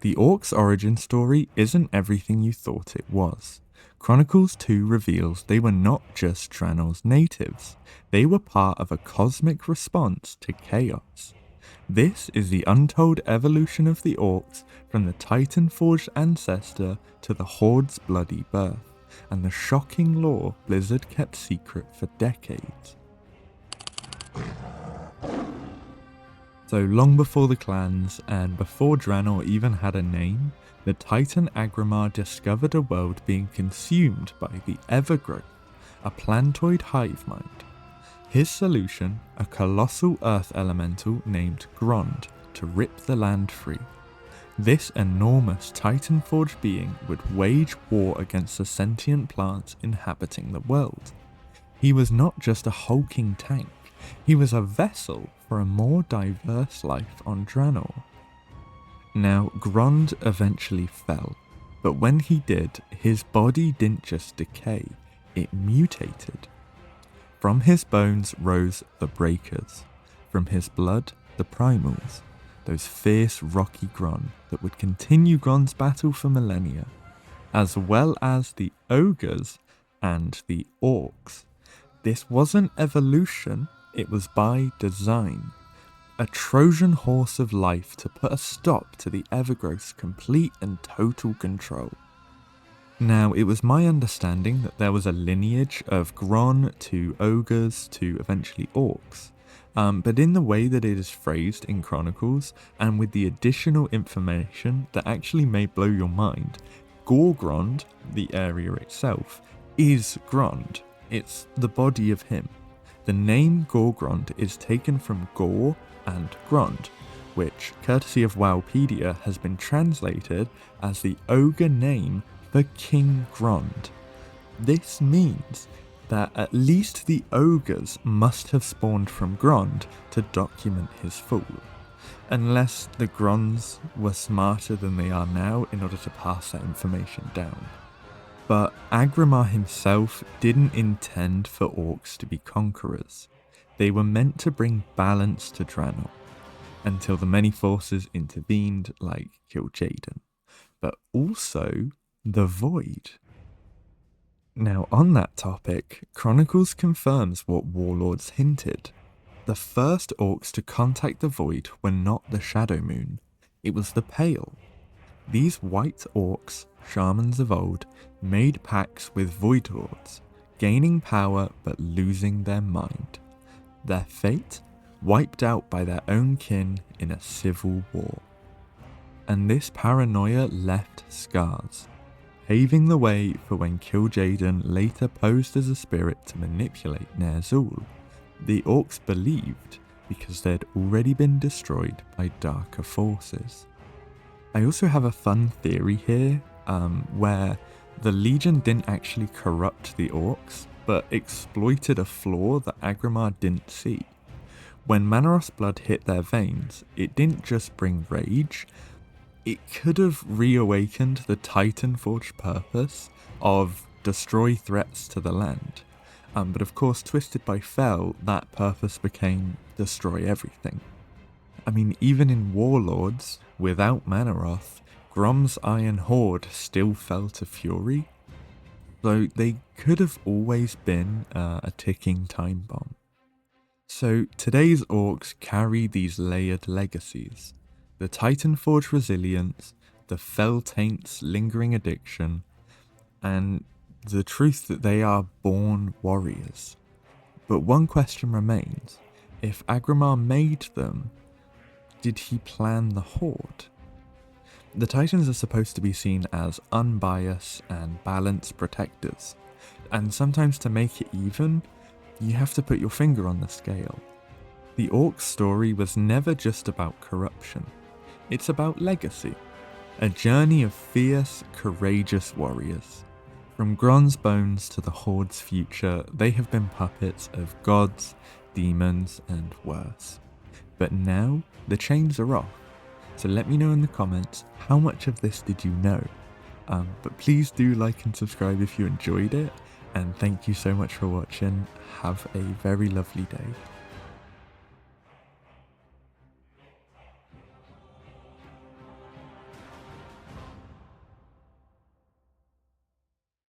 The Orcs origin story isn't everything you thought it was. Chronicles 2 reveals they were not just Draenor's natives, they were part of a cosmic response to chaos. This is the untold evolution of the Orcs from the Titan-forged ancestor to the Horde's bloody birth, and the shocking lore Blizzard kept secret for decades. So long before the clans, and before Draenor even had a name, the Titan Aggramar discovered a world being consumed by the Evergrowth, a plantoid hive mind. His solution, a colossal earth elemental named Grond, to rip the land free. This enormous Titan-forged being would wage war against the sentient plants inhabiting the world. He was not just a hulking tank, he was a vessel for a more diverse life on Draenor. Now, Grond eventually fell, but when he did, his body didn't just decay, it mutated. From his bones rose the Breakers, from his blood the Primals, those fierce rocky Gron that would continue Grond's battle for millennia, as well as the Ogres and the Orcs. This wasn't evolution, it was by design. A Trojan horse of life to put a stop to the Evergrowth's complete and total control. Now, it was my understanding that there was a lineage of Gron to Ogres to eventually Orcs, but in the way that it is phrased in Chronicles, and with the additional information that actually may blow your mind, Gorgrond, the area itself, is Grond. It's the body of him. The name Gorgrond is taken from Gore and Grond, which, courtesy of wowpedia, has been translated as the ogre name for King Grond. This means that at least the ogres must have spawned from Grond to document his fall, unless the Gronds were smarter than they are now in order to pass that information down. But Aggramar himself didn't intend for Orcs to be conquerors. They were meant to bring balance to Draenor, until the many forces intervened like Kil'jaeden, but also the Void. Now on that topic, Chronicles confirms what warlords hinted. The first Orcs to contact the Void were not the Shadow Moon, it was the Pale. These white Orcs, shamans of old, made pacts with Void Lords, gaining power but losing their mind. Their fate? Wiped out by their own kin in a civil war. And this paranoia left scars, paving the way for when Kil'jaeden later posed as a spirit to manipulate Ner'zhul. The Orcs believed because they'd already been destroyed by darker forces. I also have a fun theory here, where the Legion didn't actually corrupt the Orcs, but exploited a flaw that Aggramar didn't see. When Mannoroth's blood hit their veins, it didn't just bring rage, it could have reawakened the Titan-forged purpose of destroy threats to the land. But of course, twisted by Fel, that purpose became destroy everything. I mean, even in Warlords, without Mannoroth, Grom's Iron Horde still fell to fury, so they could have always been a ticking time bomb. So today's Orcs carry these layered legacies: the Titan-forged resilience, the Fel Taint's lingering addiction, and the truth that they are born warriors. But one question remains: if Aggramar made them, did he plan the Horde? The Titans are supposed to be seen as unbiased and balanced protectors, and sometimes to make it even, you have to put your finger on the scale. The Orc story was never just about corruption, it's about legacy, a journey of fierce, courageous warriors. From Grond's bones to the Horde's future, they have been puppets of gods, demons, and worse. But now, the chains are off. So let me know in the comments, how much of this did you know? But please do like and subscribe if you enjoyed it, and thank you so much for watching. Have a very lovely day.